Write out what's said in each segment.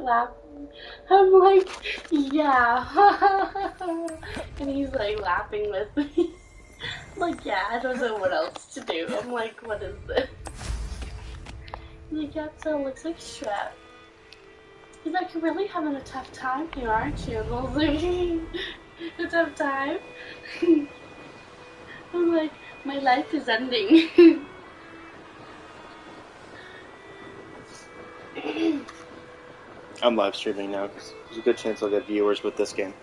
laughing. I'm like, yeah. And he's like laughing with me. I'm like, yeah, I don't know what else to do. I'm like, what is this? He's like, yeah, so it looks like Shrek. He's like, you're really having a tough time here, aren't you? And I was like, a tough time? I'm like, my life is ending. I'm live streaming now because there's a good chance I'll get viewers with this game.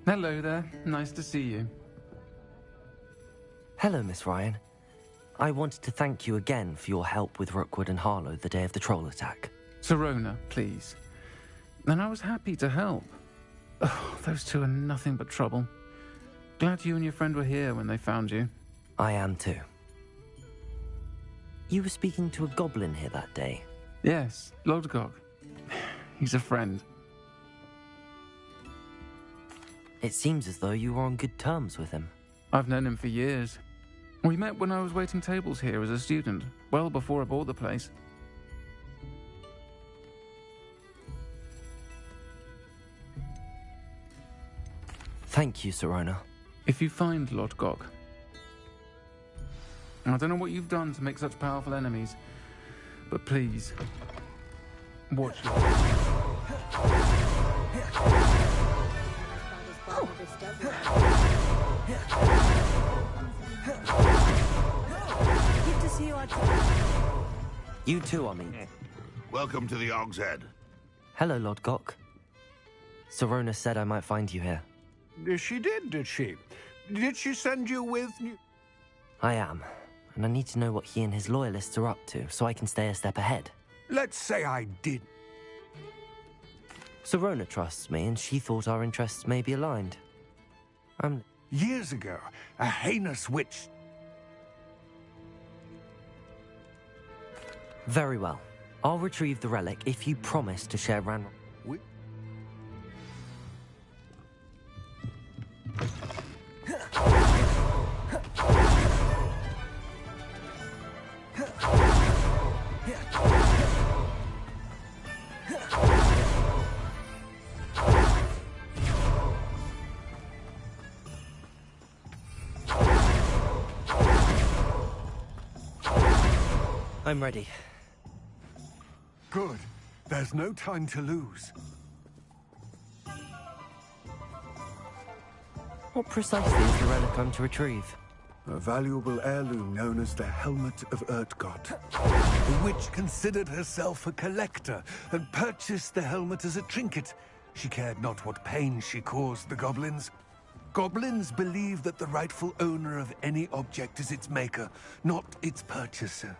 Hello there. Nice to see you. Hello, Miss Ryan. I wanted to thank you again for your help with Rookwood and Harlow the day of the troll attack. Sirona, please. And I was happy to help. Oh, those two are nothing but trouble. Glad you and your friend were here when they found you. I am too. You were speaking to a goblin here that day. Yes, Lodgok. He's a friend. It seems as though you were on good terms with him. I've known him for years. We met when I was waiting tables here as a student, well before I bought the place. Thank you, Sirona. If you find Lodgok, I don't know what you've done to make such powerful enemies, but please, watch your... Good to see you. You too, I mean. Welcome to the Og's Head. Hello, Lodgok. Sirona said I might find you here. She did she? Did she send you with... I am, and I need to know what he and his loyalists are up to, so I can stay a step ahead. Let's say I did. Sirona trusts me, and she thought our interests may be aligned. Years ago, a heinous witch... Very well. I'll retrieve the relic if you promise to share Ran... I'm ready. Good. There's no time to lose. What precisely is the relic I'm to retrieve? A valuable heirloom known as the Helmet of Urtgott. The witch considered herself a collector and purchased the helmet as a trinket. She cared not what pain she caused the goblins. Goblins believe that the rightful owner of any object is its maker, not its purchaser.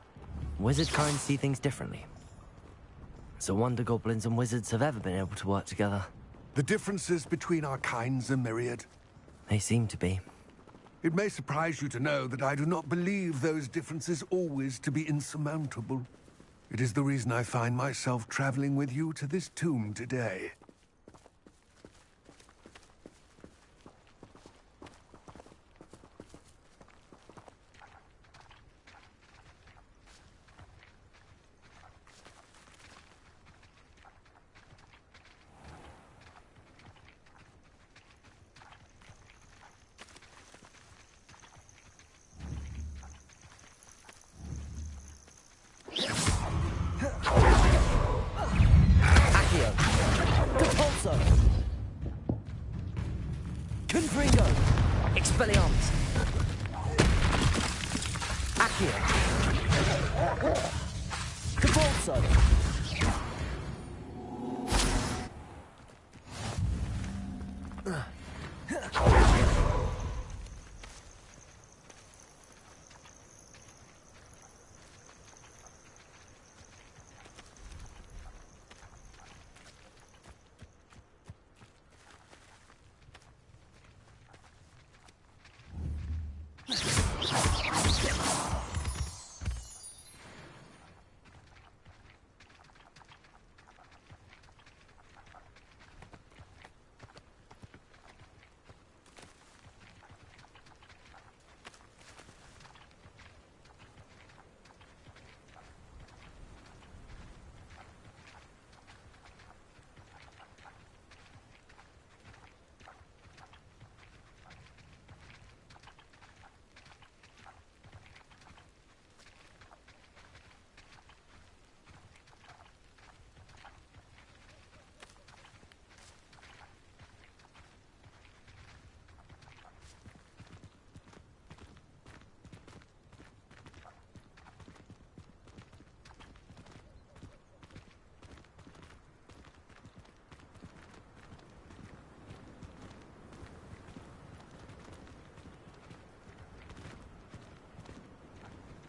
Wizard kind see things differently. It's a wonder goblins and wizards have ever been able to work together. The differences between our kinds are myriad. They seem to be. It may surprise you to know that I do not believe those differences always to be insurmountable. It is the reason I find myself traveling with you to this tomb today. Accio. Cavalso.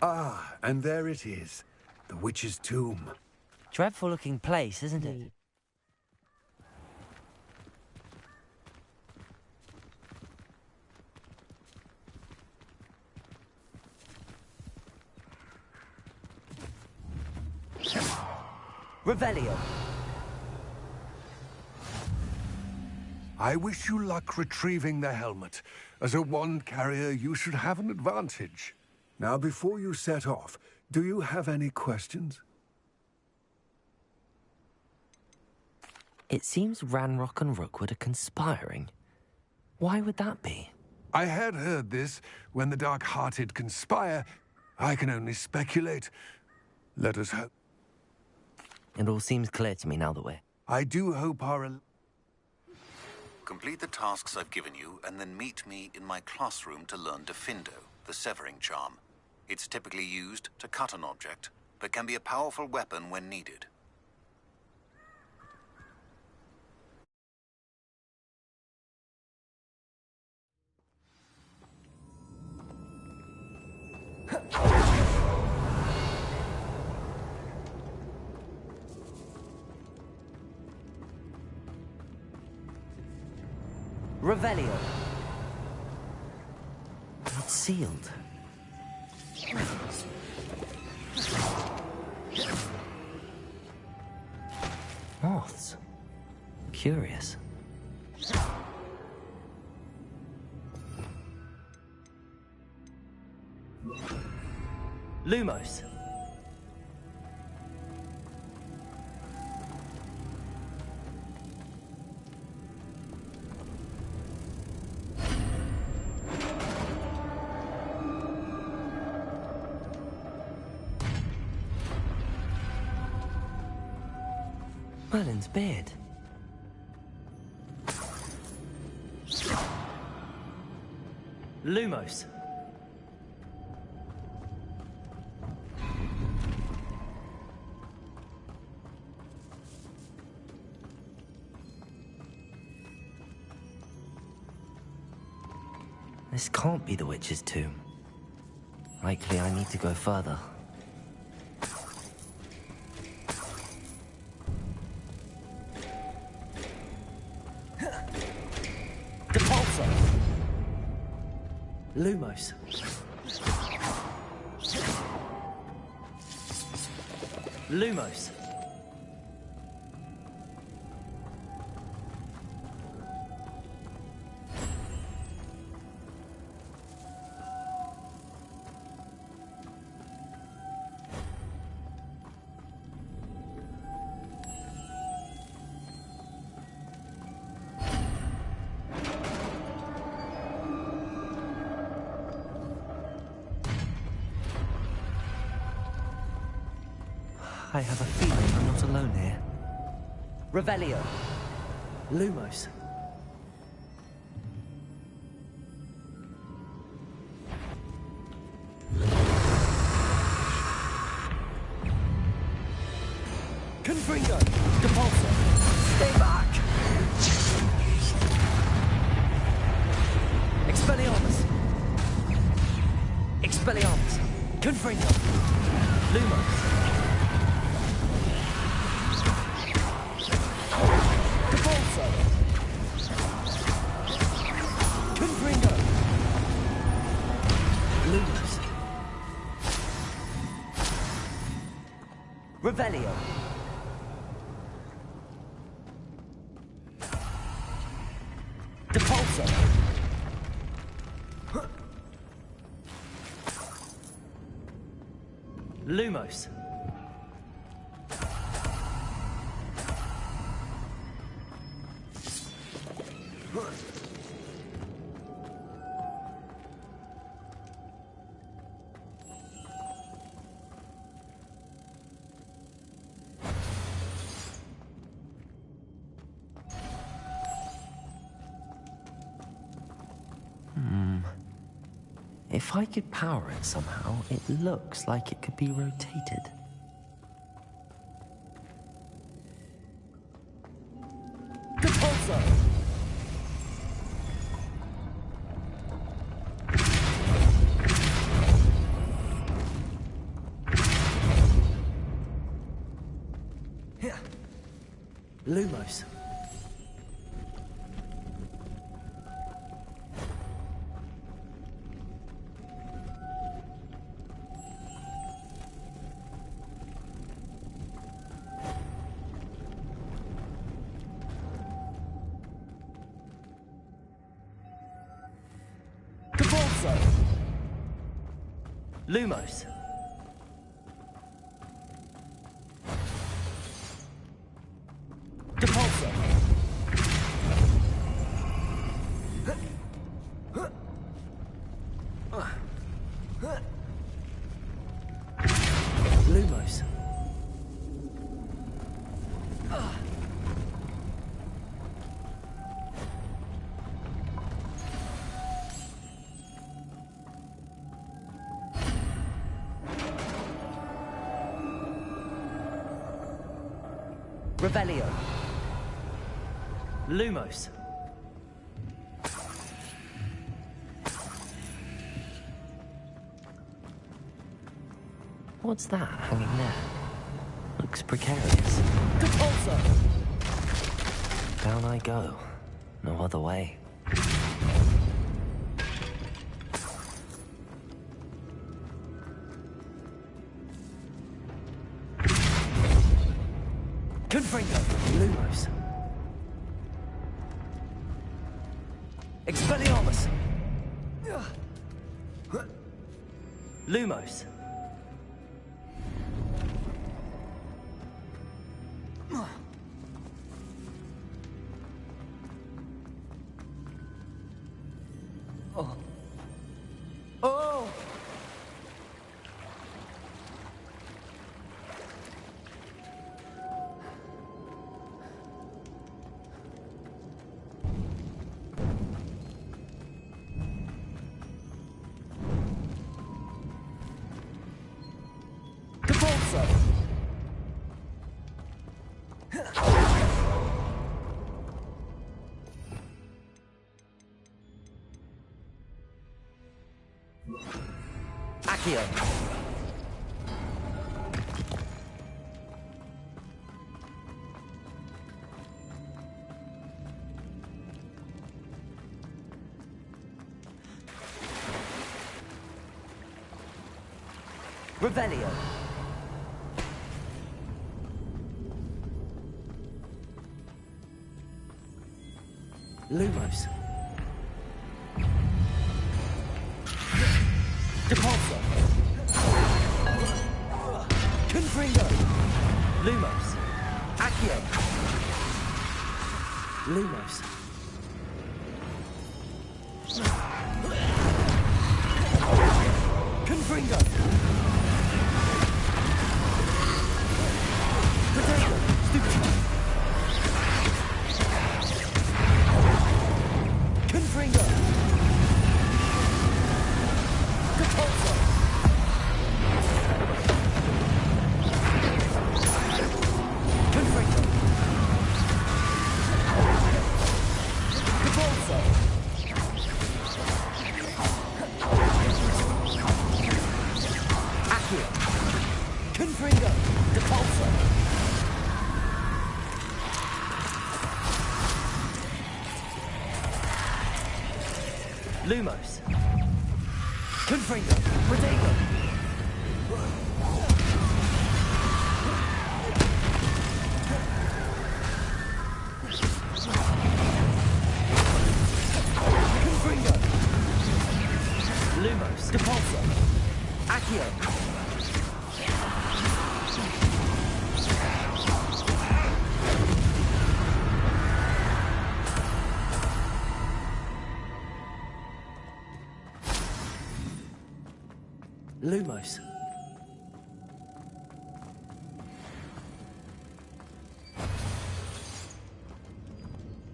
Ah, and there it is. The witch's tomb. Dreadful looking place, isn't it? Revelio. I wish you luck retrieving the helmet. As a wand carrier, you should have an advantage. Now, before you set off, do you have any questions? It seems Ranrock and Rookwood are conspiring. Why would that be? I had heard this. When the dark-hearted conspire, I can only speculate. Let us hope. It all seems clear to me now that we're... I do hope our... Complete the tasks I've given you, and then meet me in my classroom to learn Defindo, the severing charm. It's typically used to cut an object, but can be a powerful weapon when needed. Revelio. It's sealed. Moths. Curious. Lumos. Merlin's beard. Lumos. This can't be the witch's tomb. Likely I need to go further. Lumos. Lumos. I have a feeling I'm not alone here. Revelio. Lumos. Confringo! Depulso! Stay back! Expelliarmus! Expelliarmus! Confringo! Lumos! Depulso! Confringo! Lumos! Revelio! Depulso! Lumos! If I could power it somehow, it looks like it could be rotated. Depulso! Lumos. Lumos. Depulso. Lumos. Revelio. Lumos. What's that hanging there? Looks precarious. Depulso! Down I go. No other way. Confringo! Lumos. Expelliarmus! Lumos. Oh. Oh! Depulso! Accio. Revelio. Lumos. Depulso. Confringo. Lumos. Accio. Lumos. Confringo. Potato. Stupid. Confringo. Depulso. Lumos. Confringo. Protego. Confringo. Lumos. Depulso. Accio. Lumos.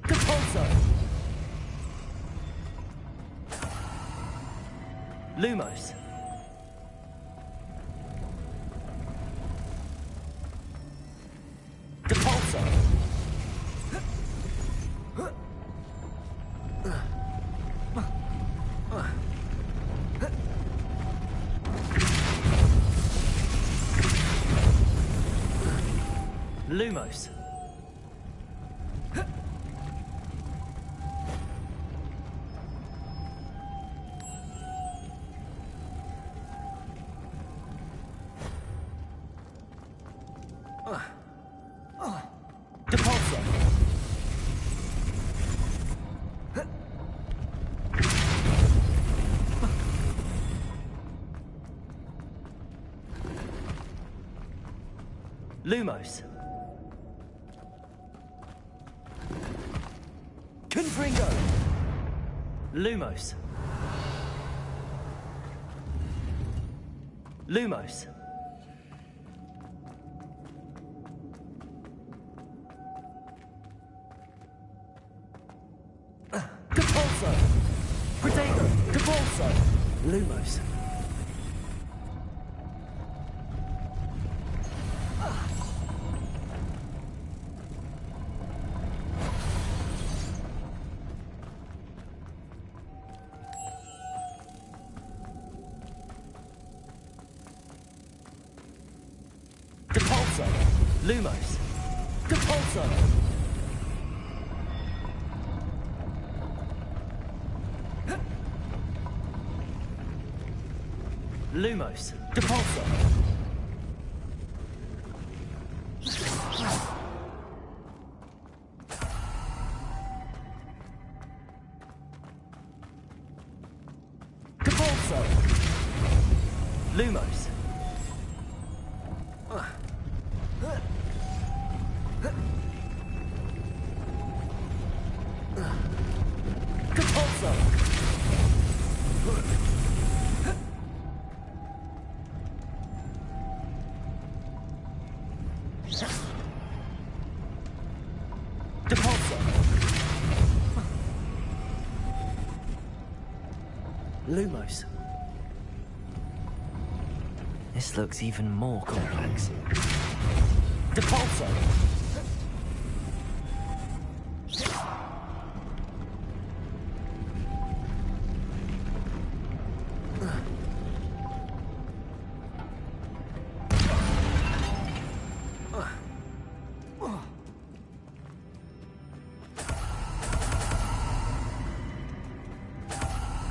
Depulso. Lumos. Depulso. Lumos. Depulso. Lumos. Confringo. Lumos. Lumos. Depulso. Protego. Depulso. Lumos. Depulso. Lumos. Depulso. Lumos. Depulso. Depulso. Lumos. Depulso. Depulso. Lumos. This looks even more complex. Depulso.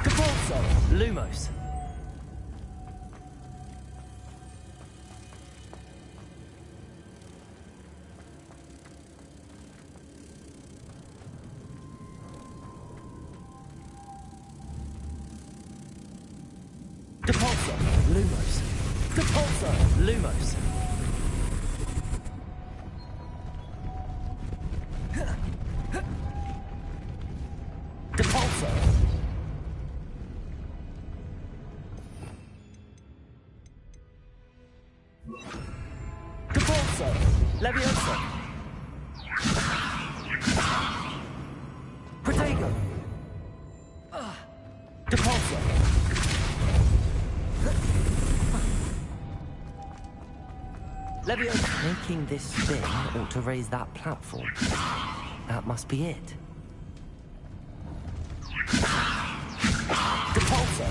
Depulso. Lumos. Depulso. Lumos. Depulso. Lumos. Depulso. Depulso. Levioso. Protego. Depulso. Levioso. Making this spin ought to raise that platform. That must be it. Depulso.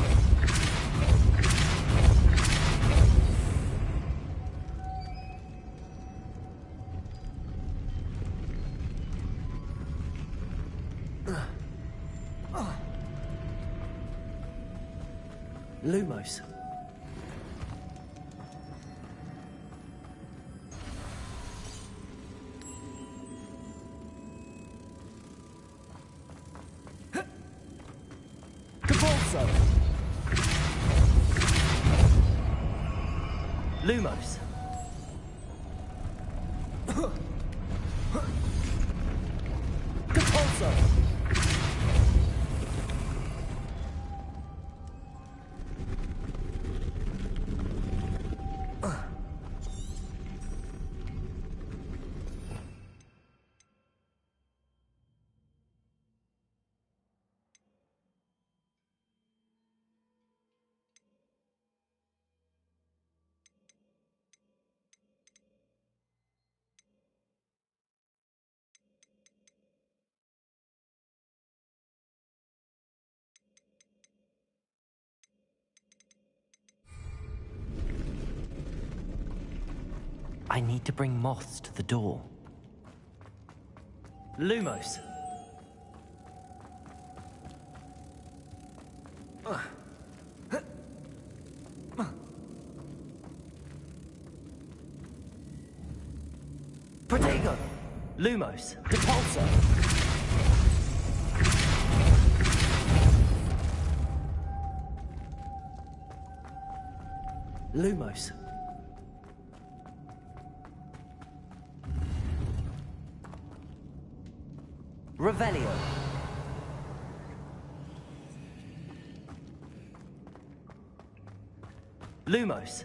Lumos. Capalso. Lumos. Capalso. I need to bring moths to the door. Lumos. Protego. Lumos. Capalso. Lumos. Revelio. Lumos.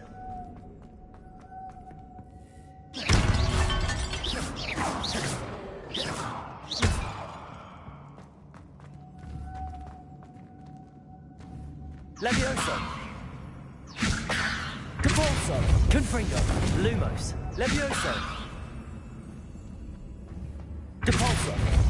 Levioso. Capalso. Confringo. Lumos. Levioso. Capalso.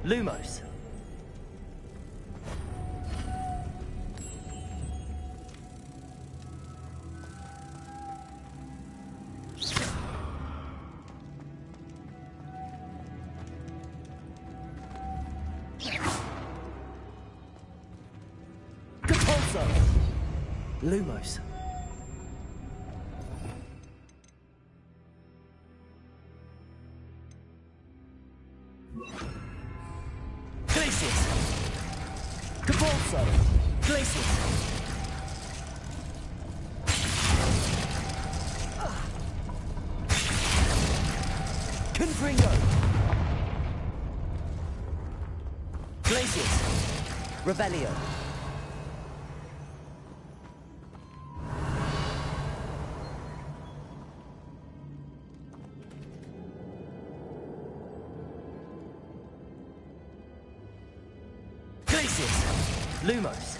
Lumos. Capalso. Lumos. Glacius. Capalso. Glacius. Confringo. Glacius. Revelio. Glacius. Lumos.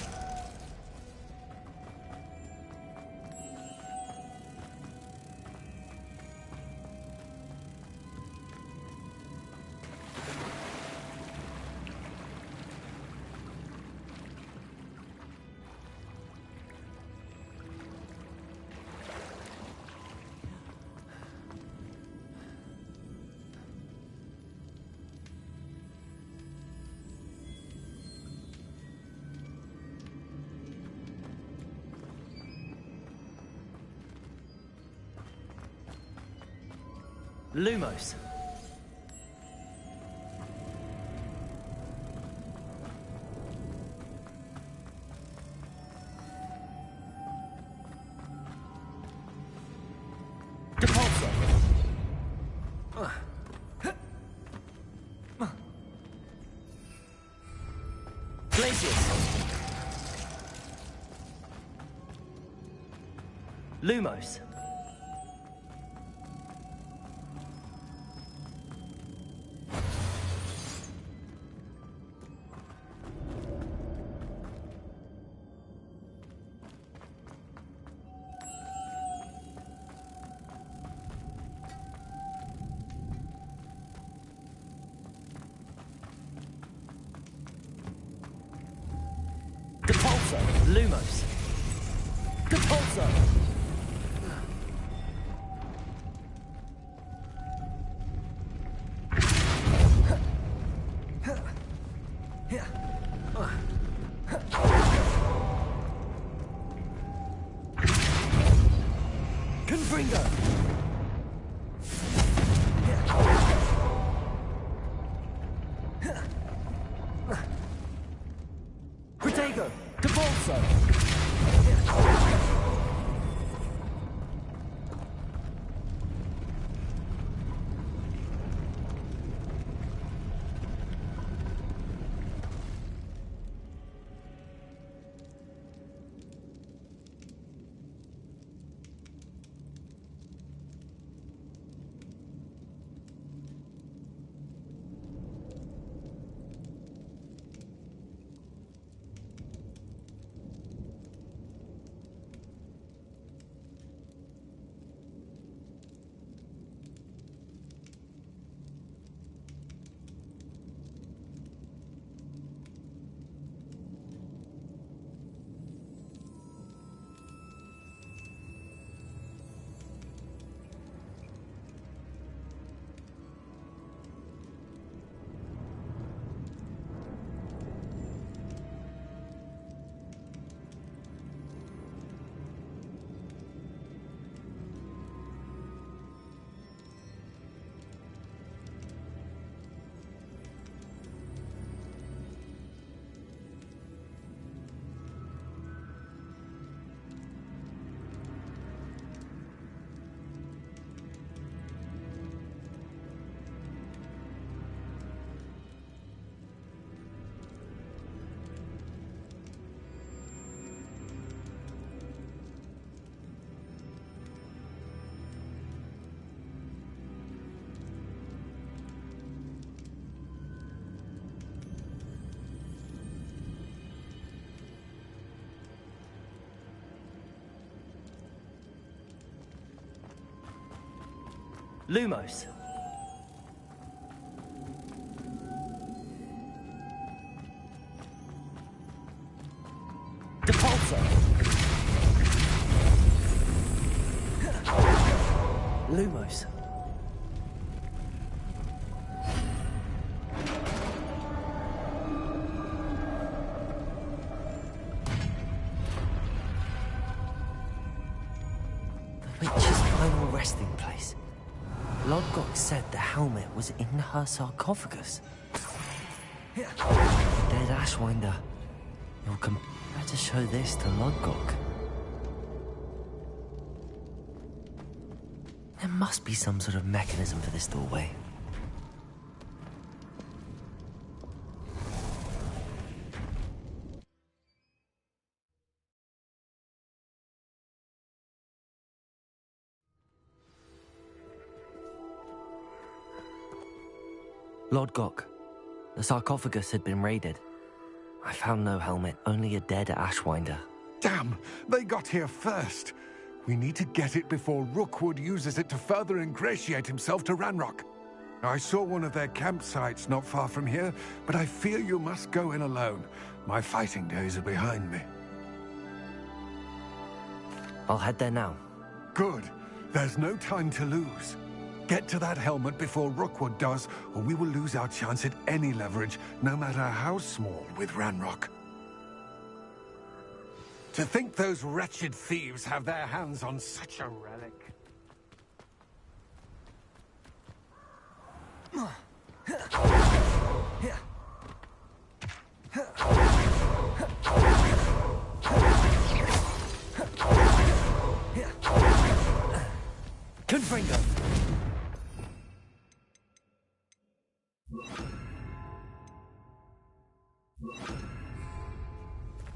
Lumos. Capalso. Glacius. Lumos. Capalso. Depulso. Lumos. Depulso. Confringo! Protego. Depulso. Lumos. Depulso. Lumos. The witch's final resting place. Lodgok said the helmet was in her sarcophagus. The dead Ashwinder. You'll better show this to Lodgok. There must be some sort of mechanism for this doorway. Lodgok, the sarcophagus had been raided. I found no helmet, only a dead Ashwinder. Damn! They got here first. We need to get it before Rookwood uses it to further ingratiate himself to Ranrock. I saw one of their campsites not far from here, but I fear you must go in alone. My fighting days are behind me. I'll head there now. Good. There's no time to lose. Get to that helmet before Rookwood does, or we will lose our chance at any leverage, no matter how small, with Ranrock. To think those wretched thieves have their hands on such a relic. Confringo.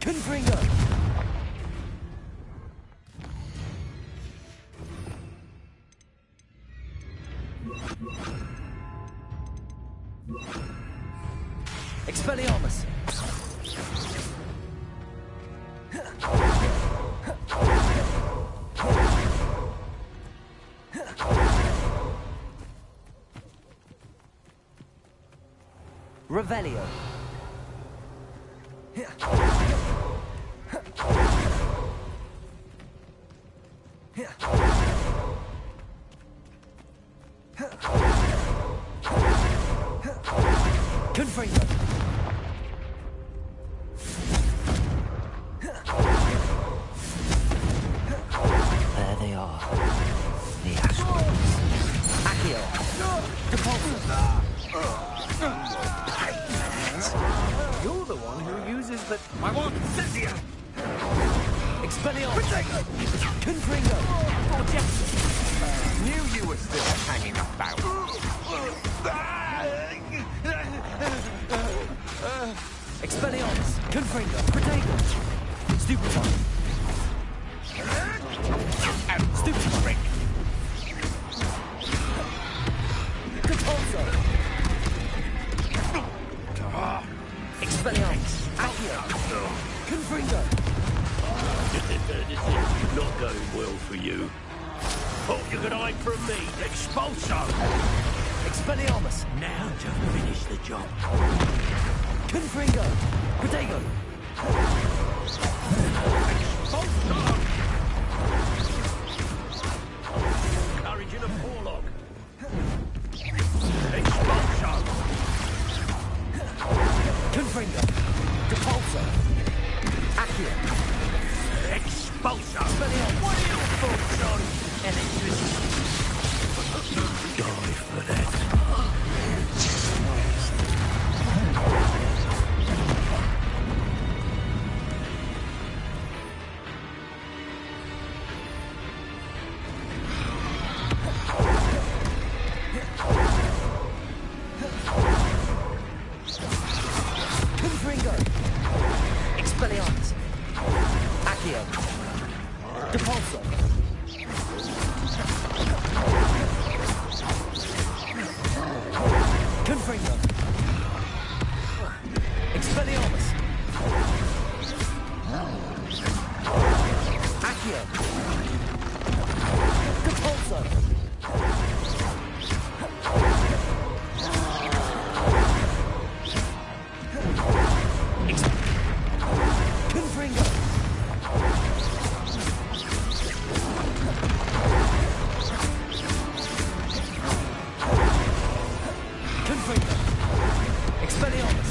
Confringo. Expelliarmus. Revelio. Expelliarmus! Confringo! Knew you were still hanging about. Expelliarmus! Confringo! Protego! Stupefy! Stupefy! Depulso! Expelliarmus! Accio! Confringo! This is not going well for you. Thought you could hide from me. Expulso! Expelliarmus! Now to finish the job. Confringo! Protego! Expulso! Courage in a forelock. Expulso! Confringo! Depulso! Accio! Expulso! Expelliarmus! What are your thoughts on electricity? Die for that. Confringo! Expelliarmus! Accio! Depulso! Confringo! Expelliarmus! Accio! Depulso! Confringo! Confringo! Expelliarmus!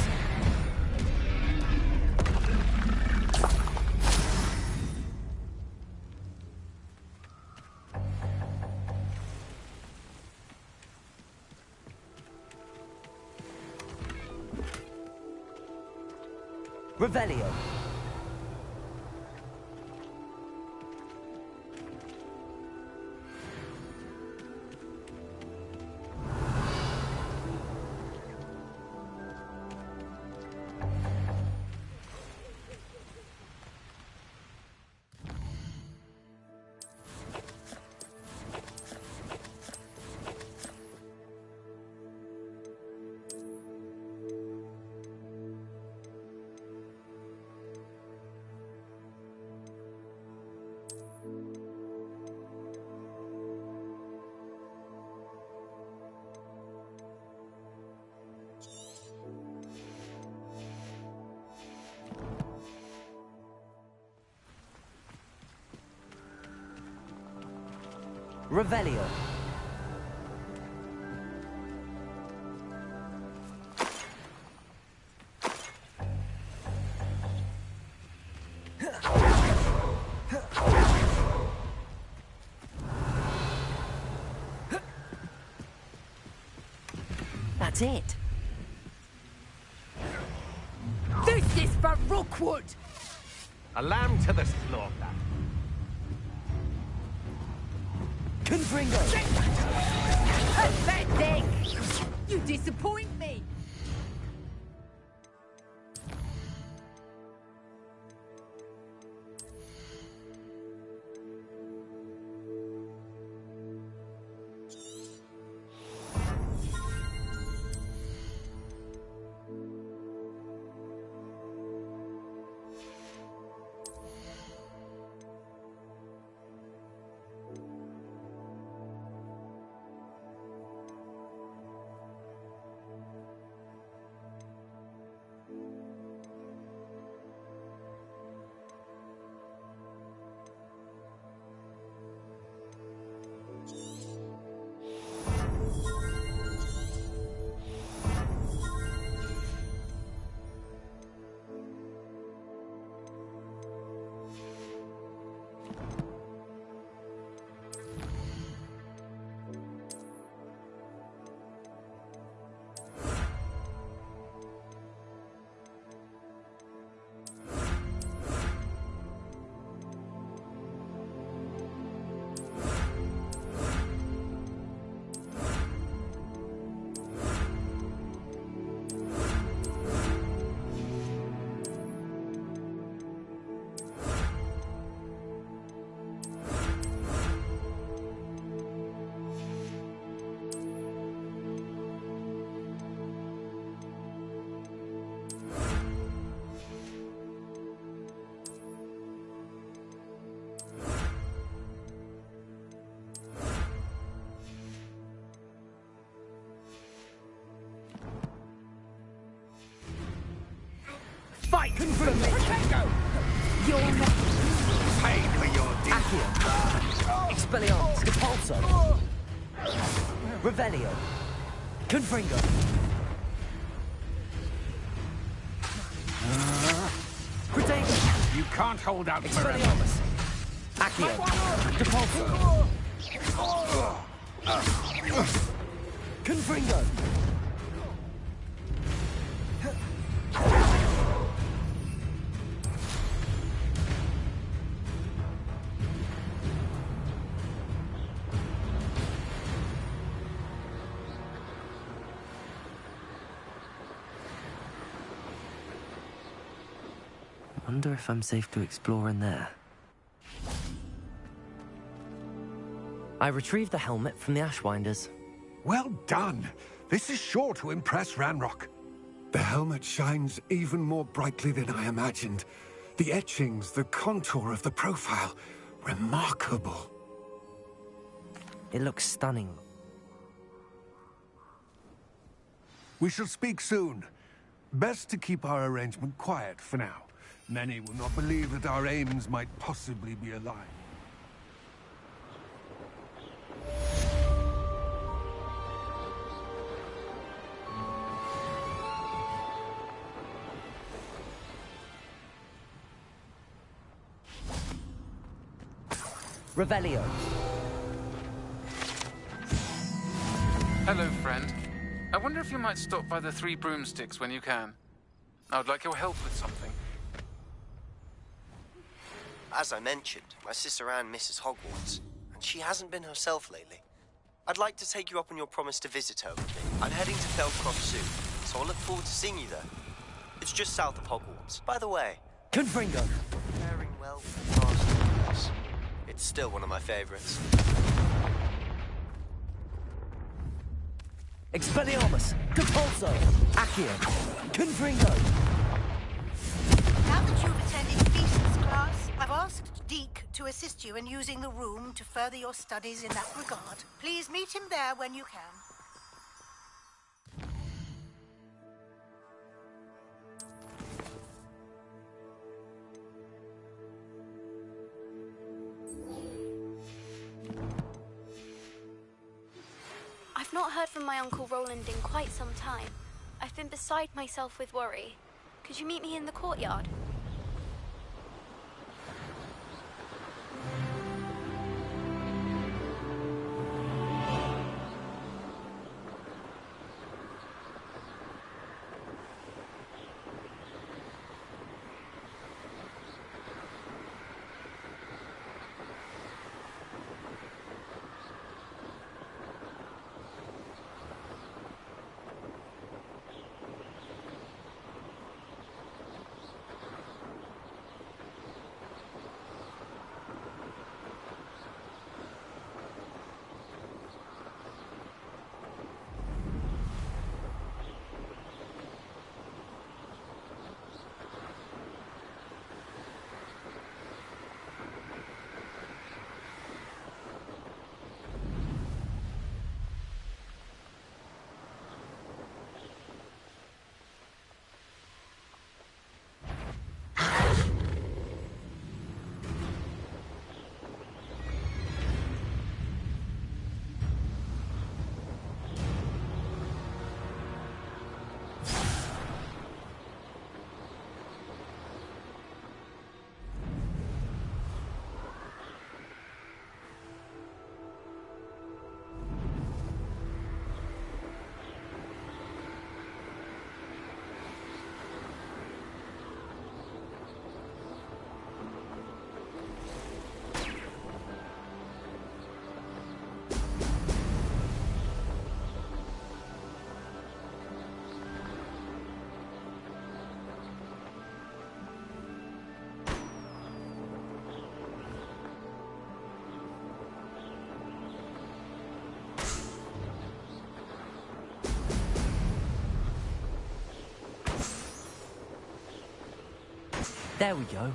Revelio! Revelio! That's it. This is for Rookwood! A lamb to the slaughter. Confringo! Pathetic! You disappoint me! Fight for me! Protego! You're not... Pay for your deed! Accio. Expelliarmus. Depulso. Revelio. Confringo. Protego. You can't hold out forever. Expelliarmus. Accio. Depulso. Confringo. Wonder if I'm safe to explore in there. I retrieved the helmet from the Ashwinders. Well done. This is sure to impress Ranrock. The helmet shines even more brightly than I imagined. The etchings, the contour of the profile, remarkable. It looks stunning. We shall speak soon. Best to keep our arrangement quiet for now. Many will not believe that our aims might possibly be aligned. Revelio. Hello, friend. I wonder if you might stop by the Three Broomsticks when you can. I would like your help with something. As I mentioned, my sister Anne misses Hogwarts, and she hasn't been herself lately. I'd like to take you up on your promise to visit her with me. I'm heading to Feldcroft soon, so I'll look forward to seeing you there. It's just south of Hogwarts. By the way, Confringo. pairing well with the past. It's still one of my favorites. Expelliarmus. Depulso. Accio. Confringo. Now that you've attended Beast's class, I've asked Deke to assist you in using the room to further your studies in that regard. Please meet him there when you can. I've not heard from my Uncle Roland in quite some time. I've been beside myself with worry. Could you meet me in the courtyard? There we go.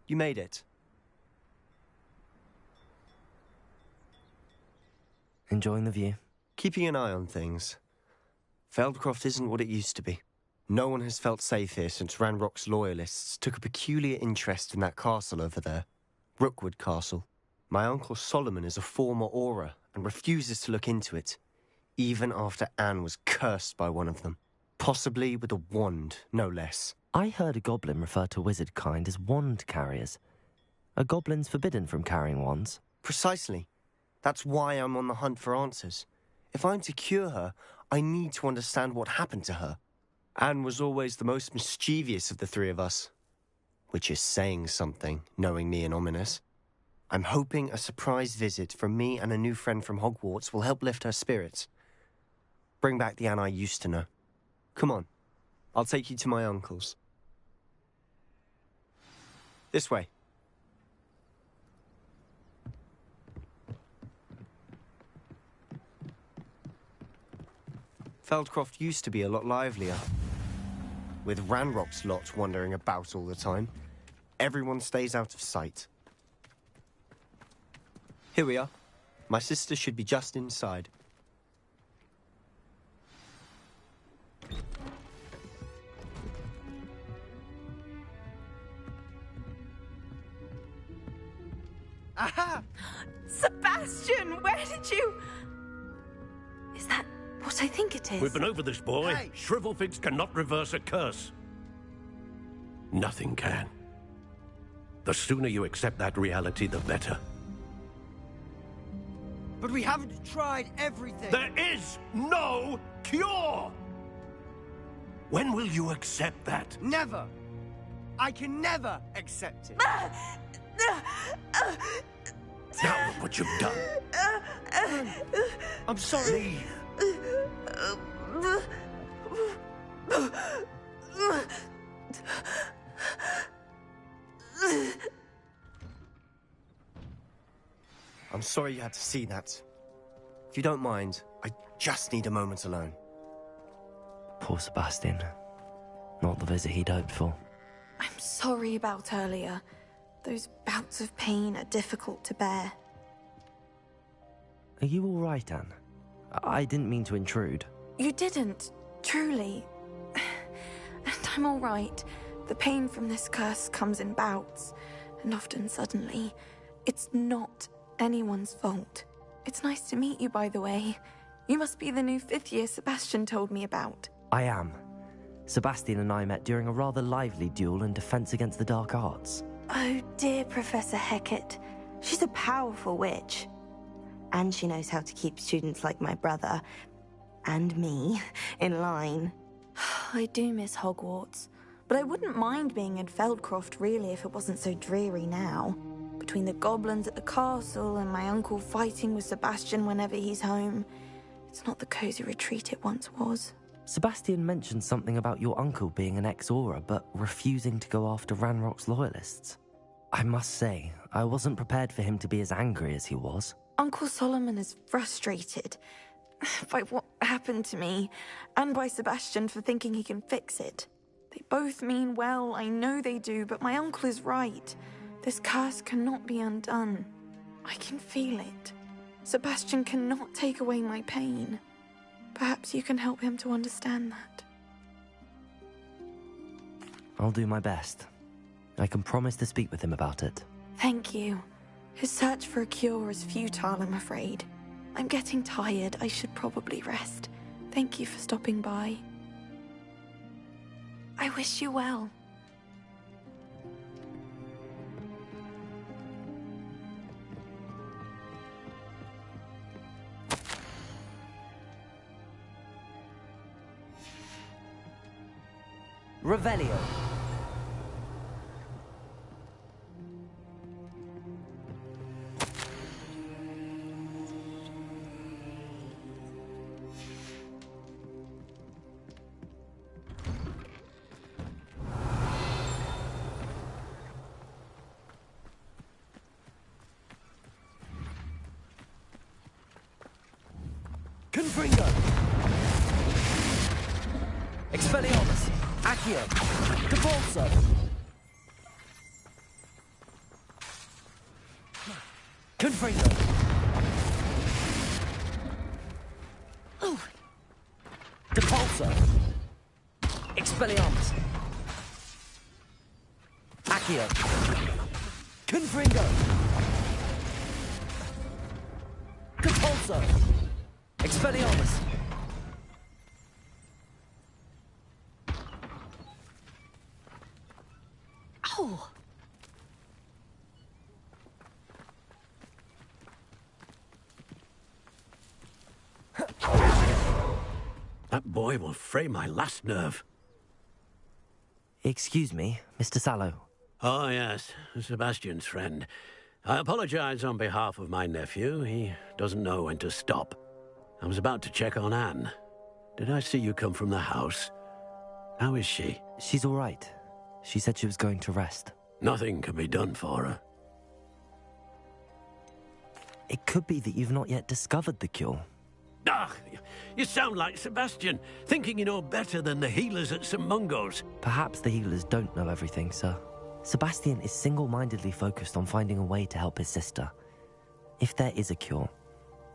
You made it. Enjoying the view? Keeping an eye on things. Feldcroft isn't what it used to be. No one has felt safe here since Ranrock's loyalists took a peculiar interest in that castle over there. Rookwood Castle. My Uncle Solomon is a former Auror and refuses to look into it, even after Anne was cursed by one of them. Possibly with a wand, no less. I heard a goblin refer to wizard kind as wand carriers. Are goblins forbidden from carrying wands? Precisely. That's why I'm on the hunt for answers. If I'm to cure her, I need to understand what happened to her. Anne was always the most mischievous of the three of us. Which is saying something, knowing me and Ominous. I'm hoping a surprise visit from me and a new friend from Hogwarts will help lift her spirits. Bring back the Anne I used to know. Come on. I'll take you to my uncle's. This way. Feldcroft used to be a lot livelier. With Ranrock's lot wandering about all the time, everyone stays out of sight. Here we are. My sister should be just inside. Aha! Sebastian, where did you... Is that what I think it is? We've been over this, boy. Hey. Shrivelfigs cannot reverse a curse. Nothing can. The sooner you accept that reality, the better. But we haven't tried everything. There is no cure! When will you accept that? Never! I can never accept it. Now look what you've done. I'm sorry. I'm sorry you had to see that. If you don't mind, I just need a moment alone. Poor Sebastian. Not the visit he'd hoped for. I'm sorry about earlier. Those bouts of pain are difficult to bear. Are you all right, Anne? I didn't mean to intrude. You didn't, truly. And I'm all right. The pain from this curse comes in bouts, and often suddenly. It's not anyone's fault. It's nice to meet you, by the way. You must be the new 5th year Sebastian told me about. I am. Sebastian and I met during a rather lively duel in Defense Against the Dark Arts. Oh, dear Professor Hecat. She's a powerful witch. And she knows how to keep students like my brother, and me, in line. I do miss Hogwarts, but I wouldn't mind being in Feldcroft, really, if it wasn't so dreary now. Between the goblins at the castle and my uncle fighting with Sebastian whenever he's home, it's not the cozy retreat it once was. Sebastian mentioned something about your uncle being an ex-Auror, but refusing to go after Ranrock's loyalists. I must say, I wasn't prepared for him to be as angry as he was. Uncle Solomon is frustrated by what happened to me, and by Sebastian for thinking he can fix it. They both mean well, I know they do, but my uncle is right. This curse cannot be undone. I can feel it. Sebastian cannot take away my pain. Perhaps you can help him to understand that. I'll do my best. I can promise to speak with him about it. Thank you. His search for a cure is futile, I'm afraid. I'm getting tired. I should probably rest. Thank you for stopping by. I wish you well. Revelio. Confringo. Expelliarmus. Accio. Depulso. Confringo! Depulso! Expelliarmus! Accio! Confringo! Depulso! Expelliarmus! Ow! That boy will fray my last nerve. Excuse me, Mr. Sallow. Oh, yes, Sebastian's friend. I apologize on behalf of my nephew. He doesn't know when to stop. I was about to check on Anne. Did I see you come from the house? How is she? She's all right. She said she was going to rest. Nothing can be done for her. It could be that you've not yet discovered the cure. Ah, you sound like Sebastian, thinking you know better than the healers at St. Mungo's. Perhaps the healers don't know everything, sir. Sebastian is single-mindedly focused on finding a way to help his sister. If there is a cure,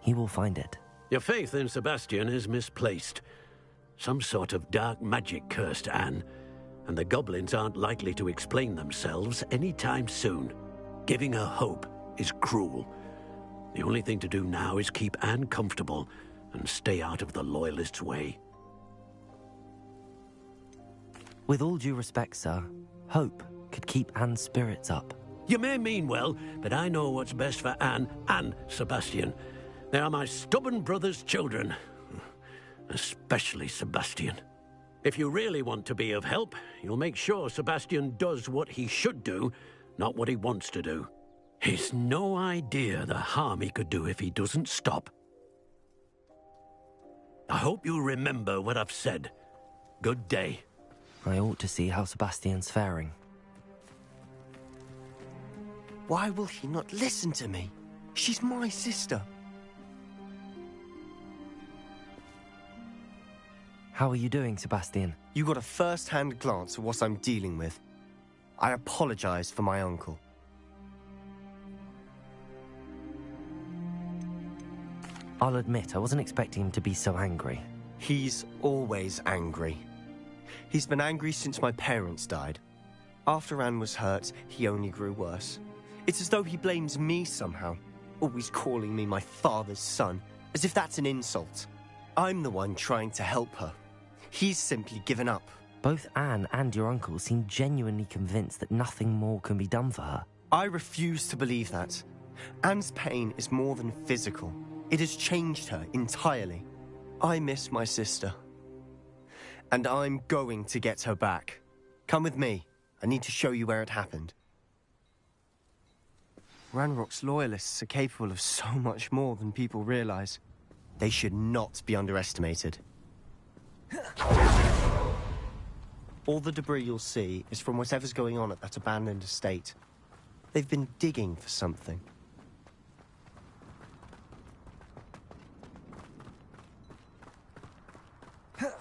he will find it. Your faith in Sebastian is misplaced. Some sort of dark magic cursed Anne, and the goblins aren't likely to explain themselves anytime soon. Giving her hope is cruel. The only thing to do now is keep Anne comfortable and stay out of the Loyalists' way. With all due respect, sir, hope could keep Anne's spirits up. You may mean well, but I know what's best for Anne and Sebastian. They are my stubborn brother's children. Especially Sebastian. If you really want to be of help, you'll make sure Sebastian does what he should do, not what he wants to do. He's no idea the harm he could do if he doesn't stop. I hope you'll remember what I've said. Good day. I ought to see how Sebastian's faring. Why will he not listen to me? She's my sister. How are you doing, Sebastian? You got a first-hand glance at what I'm dealing with. I apologize for my uncle. I'll admit, I wasn't expecting him to be so angry. He's always angry. He's been angry since my parents died. After Anne was hurt, he only grew worse. It's as though he blames me somehow, always calling me my father's son, as if that's an insult. I'm the one trying to help her. He's simply given up. Both Anne and your uncle seem genuinely convinced that nothing more can be done for her. I refuse to believe that. Anne's pain is more than physical. It has changed her entirely. I miss my sister. And I'm going to get her back. Come with me. I need to show you where it happened. Ranrock's loyalists are capable of so much more than people realize. They should not be underestimated. All the debris you'll see is from whatever's going on at that abandoned estate. They've been digging for something.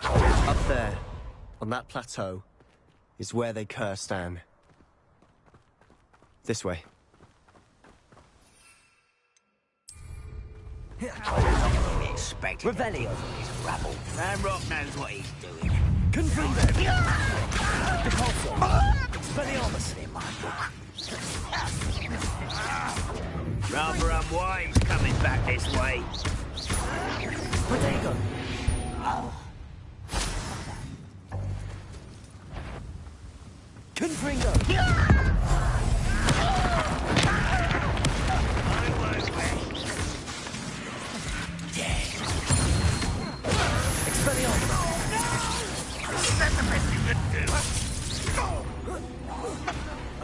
Up there, on that plateau, is where they cursed Anne. This way. Revelio. Rabble. Ranrock knows what he's doing. Confirm them. Depulso. Expelliarmus. In my book. Rather unwise coming back this way. Protego. Confringo.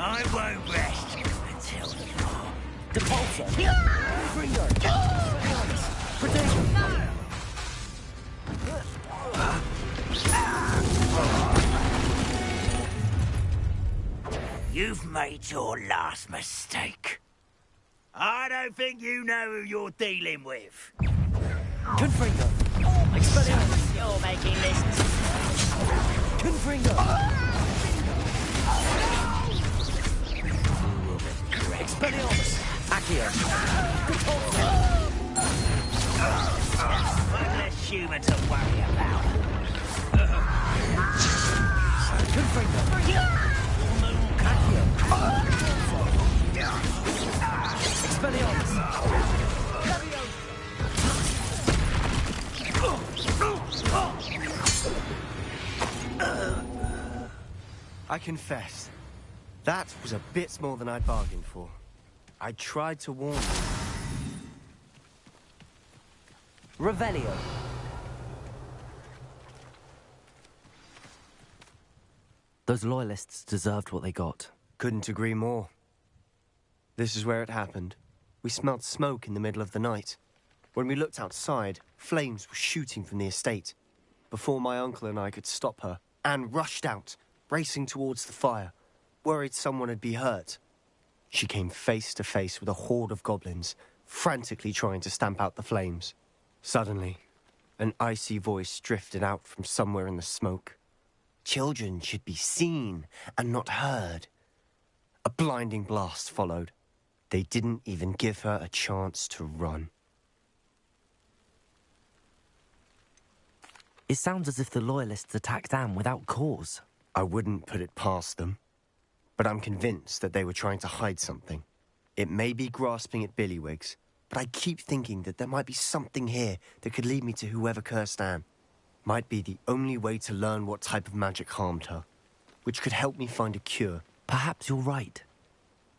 I won't rest until Depulso. Confringo. Protego. You've made your last mistake. I don't think you know who you're dealing with. Confringo. Expelliarmus. You're making lists. Confringo. Expelliarmus. One less human to worry about. I confess, that was a bit more than I'd bargained for. I tried to warn you. Revelio. Those loyalists deserved what they got. Couldn't agree more. This is where it happened. We smelled smoke in the middle of the night. When we looked outside, flames were shooting from the estate. Before my uncle and I could stop her, Anne rushed out, racing towards the fire, worried someone had been hurt. She came face to face with a horde of goblins, frantically trying to stamp out the flames. Suddenly, an icy voice drifted out from somewhere in the smoke. Children should be seen and not heard. A blinding blast followed. They didn't even give her a chance to run. It sounds as if the Loyalists attacked Anne without cause. I wouldn't put it past them, but I'm convinced that they were trying to hide something. It may be grasping at Billywigs, but I keep thinking that there might be something here that could lead me to whoever cursed Anne. Might be the only way to learn what type of magic harmed her, which could help me find a cure. Perhaps you're right.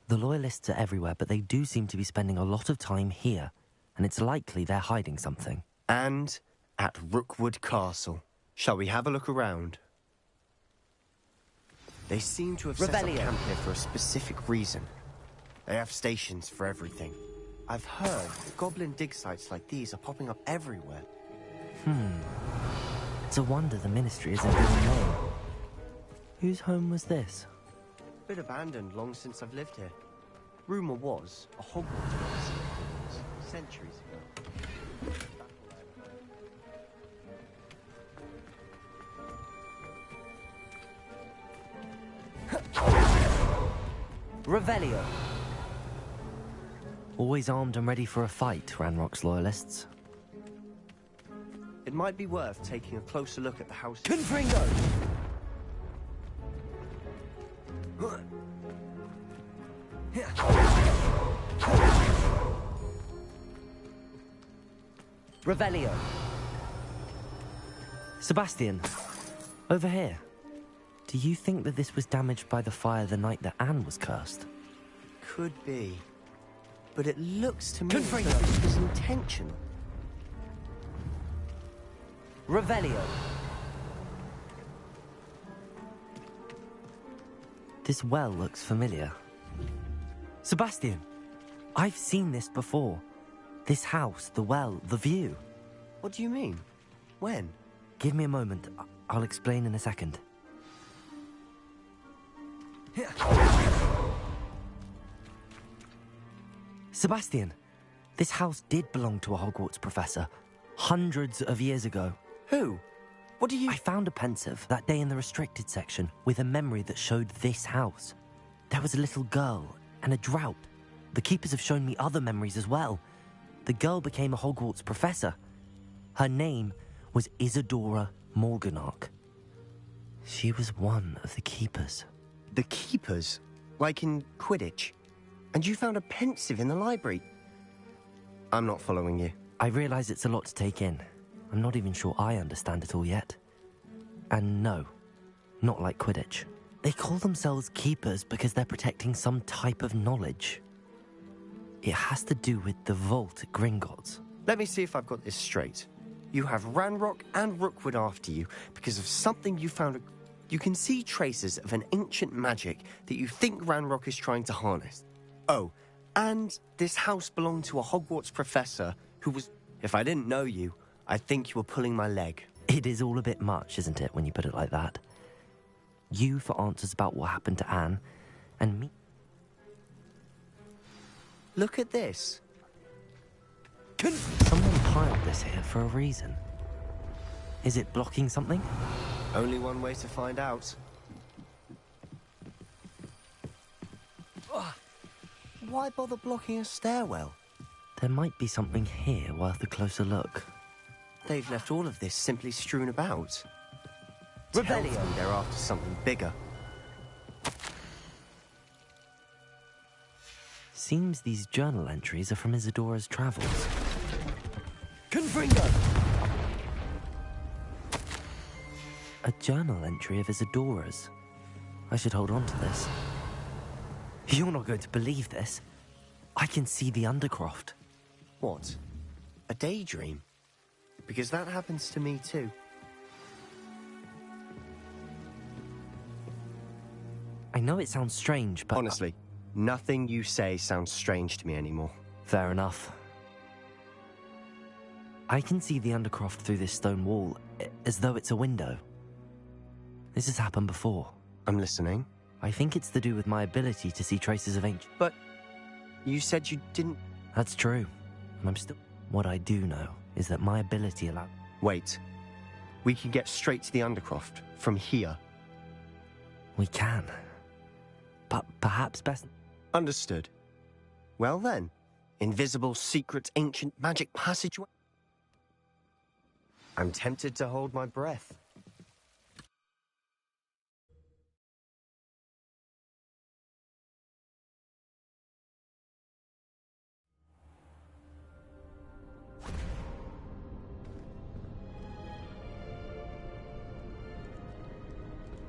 The Loyalists are everywhere, but they do seem to be spending a lot of time here, and it's likely they're hiding something. And at Rookwood Castle. Shall we have a look around? They seem to have set up camp here for a specific reason. They have stations for everything. I've heard goblin dig sites like these are popping up everywhere. It's a wonder the Ministry isn't doing more. Whose home was this? Been abandoned long since I've lived here. Rumour was a Hogwarts Legacy centuries ago. Revelio. Always armed and ready for a fight, Ranrock's Loyalists. It might be worth taking a closer look at the house. Confringo! Revelio. Sebastian, over here. Do you think that this was damaged by the fire the night that Anne was cursed? Could be. But it looks to me as though it was intentional. Revelio. This well looks familiar. Sebastian, I've seen this before. This house, the well, the view. What do you mean? When? Give me a moment. I'll explain in a second. Sebastian, this house did belong to a Hogwarts professor hundreds of years ago. Who? What do you... I found a pensive that day in the restricted section with a memory that showed this house. There was a little girl and a drought. The keepers have shown me other memories as well. The girl became a Hogwarts professor. Her name was Isadora Morganach. She was one of the keepers. The keepers? Like in Quidditch? And you found a pensive in the library? I'm not following you. I realize it's a lot to take in. I'm not even sure I understand it all yet. And no, not like Quidditch. They call themselves keepers because they're protecting some type of knowledge. It has to do with the vault at Gringotts. Let me see if I've got this straight. You have Ranrock and Rookwood after you because of something you found. You can see traces of an ancient magic that you think Ranrock is trying to harness. Oh, and this house belonged to a Hogwarts professor who was... If I didn't know you, I'd think you were pulling my leg. It is all a bit much, isn't it, when you put it like that? You for answers about what happened to Anne, and me... Look at this. Someone piled this here for a reason. Is it blocking something? Only one way to find out. why bother blocking a stairwell? There might be something here worth a closer look. They've left all of this simply strewn about. Rebellion! Tells me they're after something bigger. Seems these journal entries are from Isadora's travels. Confringo! A journal entry of Isadora's. I should hold on to this. You're not going to believe this. I can see the Undercroft. What? A daydream? Because that happens to me too. I know it sounds strange, but... Honestly, nothing you say sounds strange to me anymore. Fair enough. I can see the Undercroft through this stone wall, as though it's a window. This has happened before. I'm listening. I think it's to do with my ability to see traces of ancient... But you said you didn't... That's true. And I'm still... What I do know is that my ability allows... Wait. We can get straight to the Undercroft from here. We can. But perhaps best... Understood. Well then, invisible, secret, ancient magic passageway. I'm tempted to hold my breath.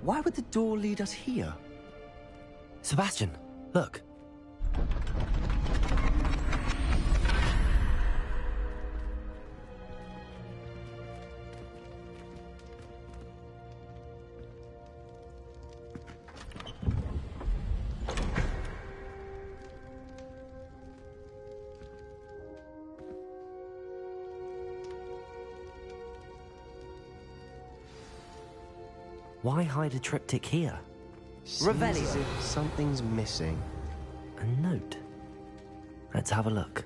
Why would the door lead us here? Sebastian, look. Why hide a triptych here? Seems as if something's missing. A note. Let's have a look.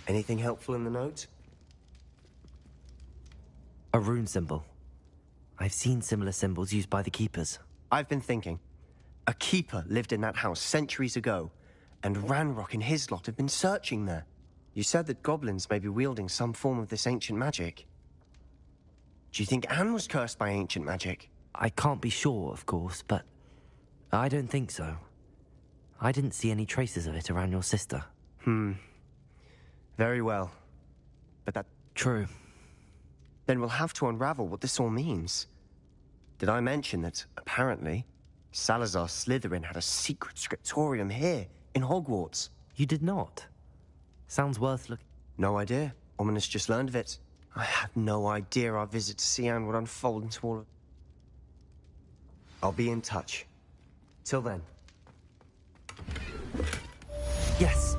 Anything helpful in the note? A rune symbol. I've seen similar symbols used by the keepers. I've been thinking. A keeper lived in that house centuries ago, and Ranrock and his lot have been searching there. You said that goblins may be wielding some form of this ancient magic. Do you think Anne was cursed by ancient magic? I can't be sure, of course, but I don't think so. I didn't see any traces of it around your sister. Very well. But that... True. Then we'll have to unravel what this all means. Did I mention that, apparently, Salazar Slytherin had a secret scriptorium here, in Hogwarts? You did not? Sounds worth looking... No idea. Ominous just learned of it. I had no idea our visit to Cian would unfold into all of... I'll be in touch. Till then. Yes.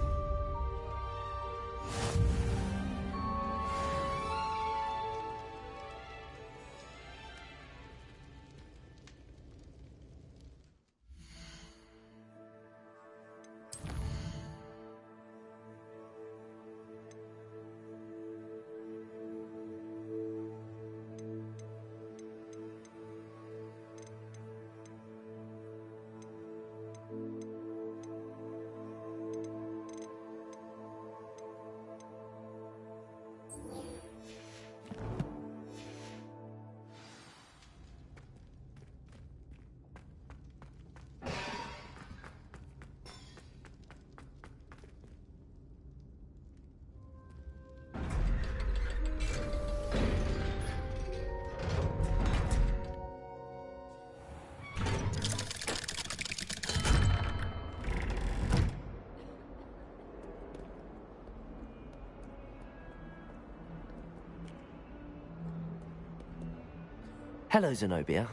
Hello, Zenobia.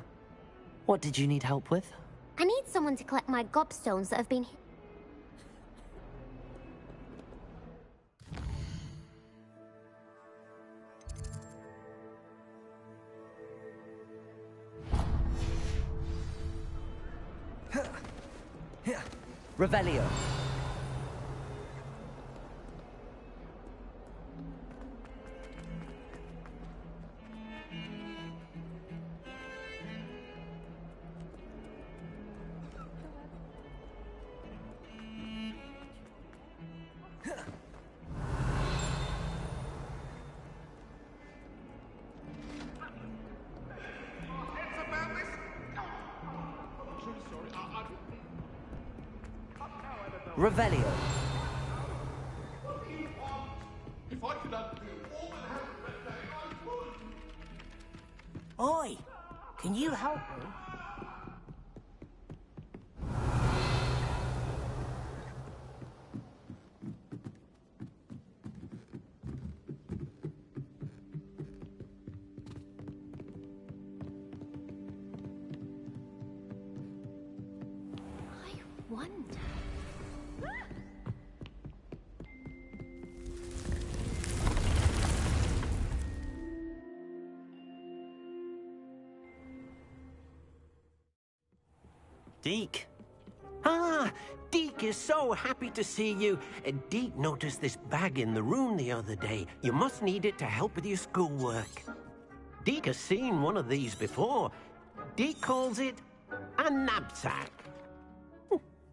What did you need help with? I need someone to collect my gobstones that have been... Revelio. Revelio. If I could undo all that happened that day, I would. Oi! Can you help me? Wonder. Deke. Ah, Deke is so happy to see you. Deke noticed this bag in the room the other day. You must need it to help with your schoolwork. Deke has seen one of these before. Deke calls it a knapsack.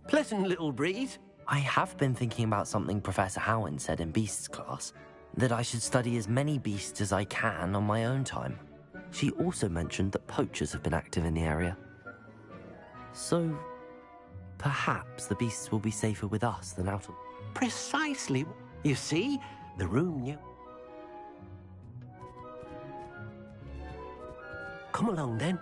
Pleasant little breeze. I have been thinking about something Professor Howard said in Beasts class, that I should study as many beasts as I can on my own time. She also mentioned that poachers have been active in the area. So, perhaps the beasts will be safer with us than out of... Precisely. You see, the room you... Come along, then.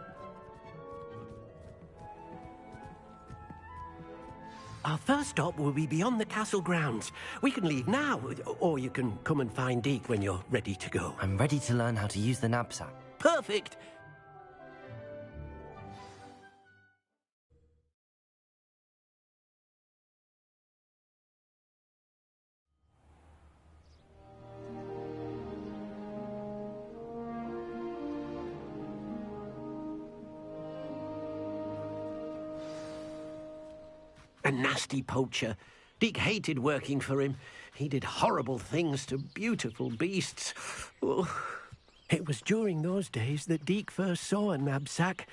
Our first stop will be beyond the castle grounds. We can leave now, or you can come and find Deke when you're ready to go. I'm ready to learn how to use the knapsack. Perfect! A nasty poacher. Deke hated working for him. He did horrible things to beautiful beasts. Oh, it was during those days that Deke first saw a knapsack.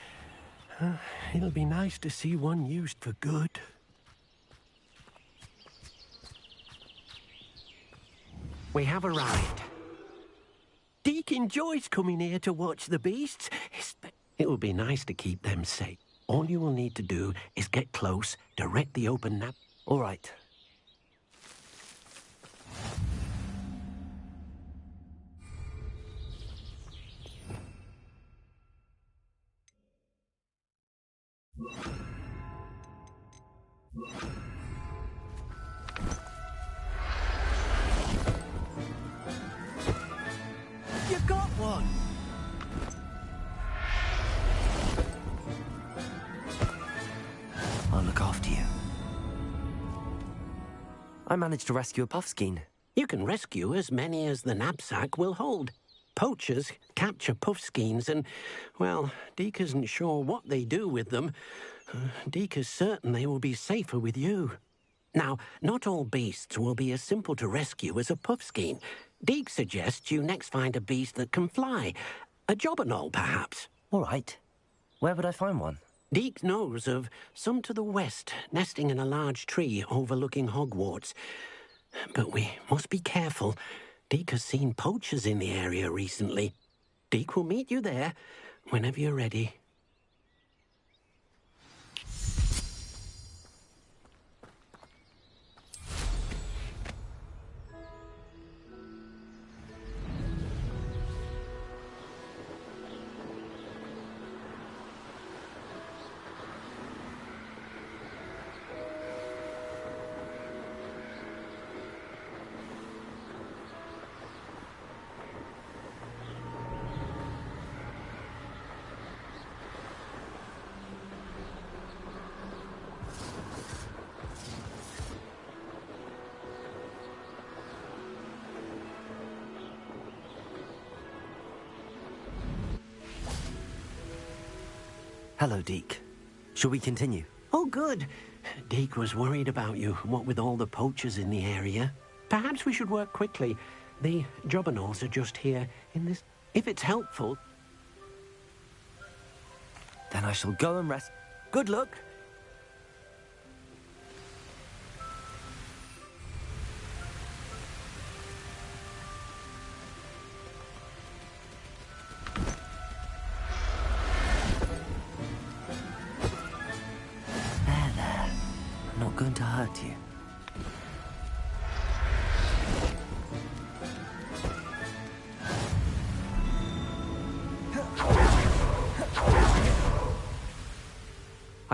It'll be nice to see one used for good. We have arrived. Deke enjoys coming here to watch the beasts. It will be nice to keep them safe. All you will need to do is get close, direct the open nap. All right. You got one! I'll look after you. I managed to rescue a puffskein. You can rescue as many as the knapsack will hold. Poachers capture puffskeins and, well, Deke isn't sure what they do with them. Deke is certain they will be safer with you. Now, not all beasts will be as simple to rescue as a puffskein. Deke suggests you next find a beast that can fly. A jobberknoll, perhaps. All right. Where would I find one? Deke knows of some to the west, nesting in a large tree overlooking Hogwarts. But we must be careful. Deke has seen poachers in the area recently. Deke will meet you there whenever you're ready. Hello, Deke. Shall we continue? Oh, good. Deke was worried about you, what with all the poachers in the area. Perhaps we should work quickly. The jobberknolls are just here in this... If it's helpful... Then I shall go and rest. Good luck! There. I'm not going to hurt you.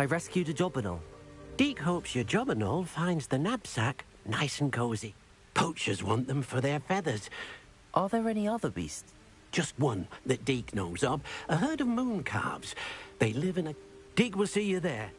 I rescued a jobberknoll. Deke hopes your jobberknoll finds the knapsack nice and cozy. Poachers want them for their feathers. Are there any other beasts? Just one that Deke knows of. A herd of moon calves. They live in a... Deke will see you there.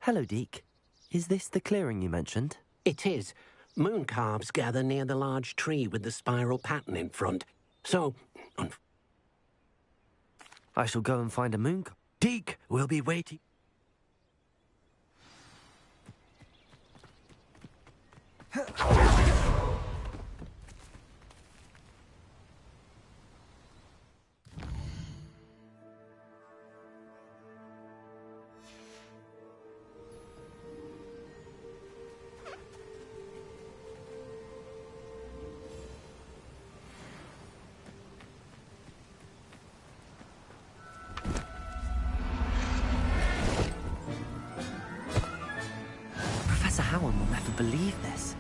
Hello, Deke. Is this the clearing you mentioned? It is. Moon calves gather near the large tree with the spiral pattern in front. So... I shall go and find a moon calf. Deke will be waiting. Professor Howard will never believe this.